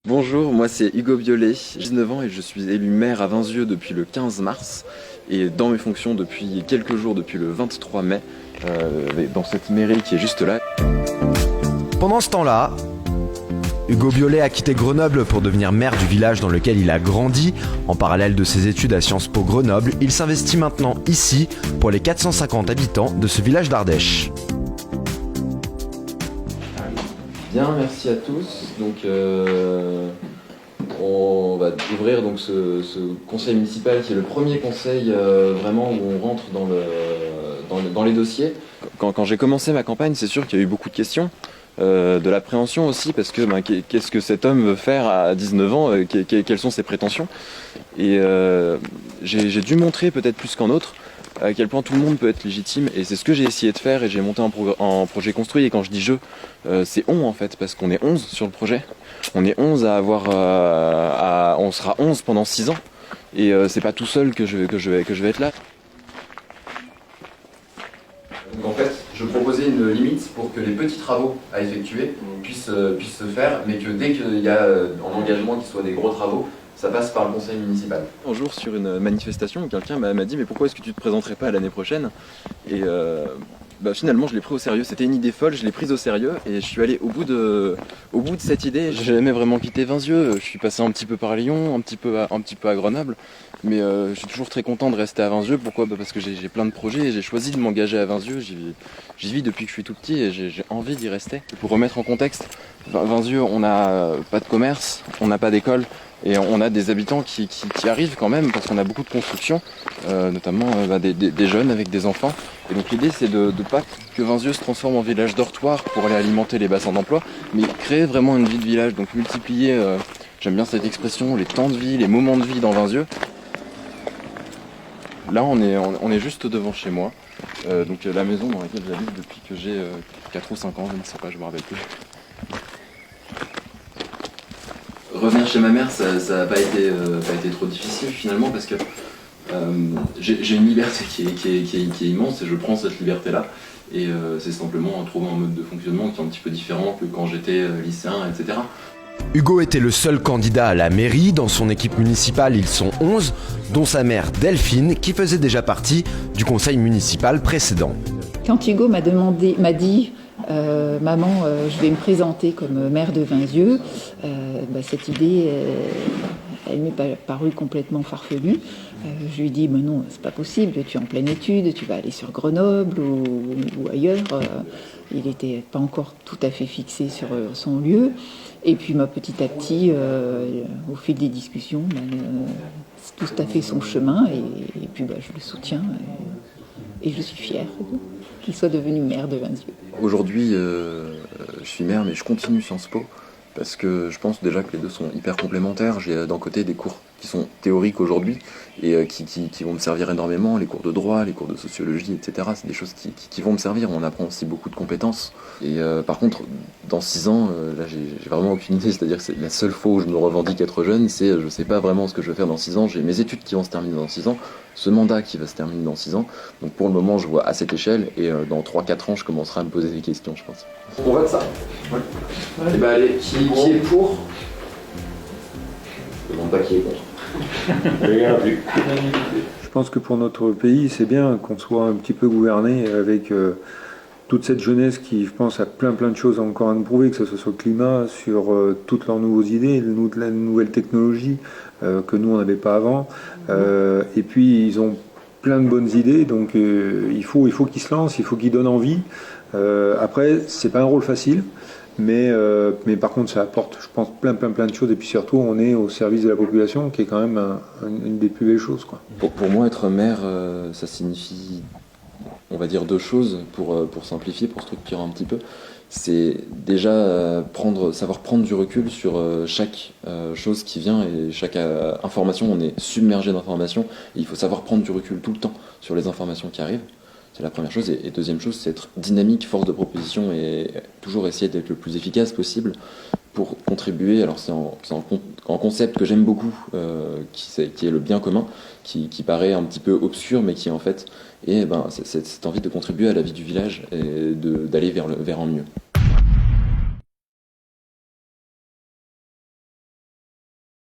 Bonjour, moi c'est Hugo Biolay, j'ai 19 ans et je suis élu maire à Vinzieux depuis le 15 mars et dans mes fonctions depuis quelques jours, depuis le 23 mai, dans cette mairie qui est juste là. Pendant ce temps-là, Hugo Biolay a quitté Grenoble pour devenir maire du village dans lequel il a grandi. En parallèle de ses études à Sciences Po Grenoble, il s'investit maintenant ici pour les 450 habitants de ce village d'Ardèche. Bien, merci à tous. Donc, on va ouvrir donc ce conseil municipal qui est le premier conseil vraiment où on rentre dans les dossiers. Quand j'ai commencé ma campagne, c'est sûr qu'il y a eu beaucoup de questions, de l'appréhension aussi, parce que qu'est-ce que cet homme veut faire à 19 ans, quelles sont ses prétentions. Et j'ai dû montrer peut-être plus qu'en autre à quel point tout le monde peut être légitime, et c'est ce que j'ai essayé de faire, et j'ai monté un projet construit. Et quand je dis je, c'est on en fait, parce qu'on est 11 sur le projet, on est 11 à avoir, on sera 11 pendant 6 ans, et c'est pas tout seul que je vais être là. Donc en fait, je proposais une limite pour que les petits travaux à effectuer puissent se faire, mais que dès qu'il y a un engagement qui soit des gros travaux, ça passe par le conseil municipal. Un jour, sur une manifestation, quelqu'un m'a dit « Mais pourquoi est-ce que tu ne te présenterais pas l'année prochaine ?» Et finalement, je l'ai pris au sérieux. C'était une idée folle, je l'ai prise au sérieux et je suis allé au bout de cette idée. J'ai jamais vraiment quitté Vinzieux. Je suis passé un petit peu par Lyon, un petit peu à Grenoble. Mais je suis toujours très content de rester à Vinzieux. Pourquoi ? Parce que j'ai plein de projets et j'ai choisi de m'engager à Vinzieux. J'y vis depuis que je suis tout petit et j'ai envie d'y rester. Pour remettre en contexte, Vinzieux, on n'a pas de commerce, on n'a pas d'école. Et on a des habitants qui arrivent quand même, parce qu'on a beaucoup de constructions, notamment des jeunes avec des enfants. Et donc l'idée, c'est de pas que Vinzieux se transforme en village dortoir pour aller alimenter les bassins d'emploi, mais créer vraiment une vie de village, donc multiplier, j'aime bien cette expression, les temps de vie, les moments de vie dans Vinzieux. Là, on est juste devant chez moi, donc la maison dans laquelle j'habite depuis que j'ai 4 ou 5 ans, je ne sais pas, je me rappelle plus. Revenir chez ma mère, ça n'a pas été trop difficile finalement, parce que j'ai une liberté qui est immense et je prends cette liberté-là. Et c'est simplement en trouvant un mode de fonctionnement qui est un petit peu différent que quand j'étais lycéen, etc. Hugo était le seul candidat à la mairie. Dans son équipe municipale, ils sont 11, dont sa mère Delphine, qui faisait déjà partie du conseil municipal précédent. Quand Hugo m'a dit maman, je vais me présenter comme maire de Vinzieux, cette idée, elle m'est parue complètement farfelue. Je lui ai dit, mais non, c'est pas possible, tu es en pleine étude, tu vas aller sur Grenoble ou ailleurs. Il n'était pas encore tout à fait fixé sur son lieu. Et puis petit à petit, au fil des discussions, tout à fait son chemin, et puis je le soutiens. Et je suis fière qu'il soit devenu maire de Vinzieux. Aujourd'hui, je suis maire, mais je continue Sciences Po, parce que je pense déjà que les deux sont hyper complémentaires. J'ai d'un côté des cours qui sont théoriques aujourd'hui et qui vont me servir énormément, les cours de droit, les cours de sociologie, etc. C'est des choses qui vont me servir. On apprend aussi beaucoup de compétences. Et par contre, dans 6 ans, là j'ai vraiment aucune idée, c'est-à-dire que c'est la seule fois où je me revendique être jeune, c'est je sais pas vraiment ce que je veux faire dans 6 ans. J'ai mes études qui vont se terminer dans 6 ans, ce mandat qui va se terminer dans 6 ans. Donc pour le moment, je vois à cette échelle, et dans 3-4 ans, je commencerai à me poser des questions, je pense. On vote ça. Ouais. Et bah allez, qui est pour? Je ne demande pas qui est contre. Je pense que pour notre pays, c'est bien qu'on soit un petit peu gouverné avec toute cette jeunesse qui, je pense, a plein de choses encore à nous prouver, que ce soit sur le climat, sur toutes leurs nouvelles idées, la nouvelle technologie que nous, on n'avait pas avant. Et puis, ils ont plein de bonnes idées, donc il faut qu'ils se lancent, il faut qu'ils donnent envie. Après, c'est pas un rôle facile. Mais par contre, ça apporte, je pense, plein de choses. Et puis surtout, on est au service de la population, qui est quand même une des plus belles choses, quoi. Pour moi, être maire, ça signifie, on va dire, 2 choses pour simplifier, pour structurer un petit peu. C'est déjà savoir prendre du recul sur chaque chose qui vient, et chaque information. On est submergé d'informations, et il faut savoir prendre du recul tout le temps sur les informations qui arrivent. C'est la première chose. Et deuxième chose, c'est être dynamique, force de proposition, et toujours essayer d'être le plus efficace possible pour contribuer. Alors c'est un concept que j'aime beaucoup, qui est le bien commun, qui paraît un petit peu obscur, mais qui en fait est cette envie de contribuer à la vie du village et d'aller vers un mieux.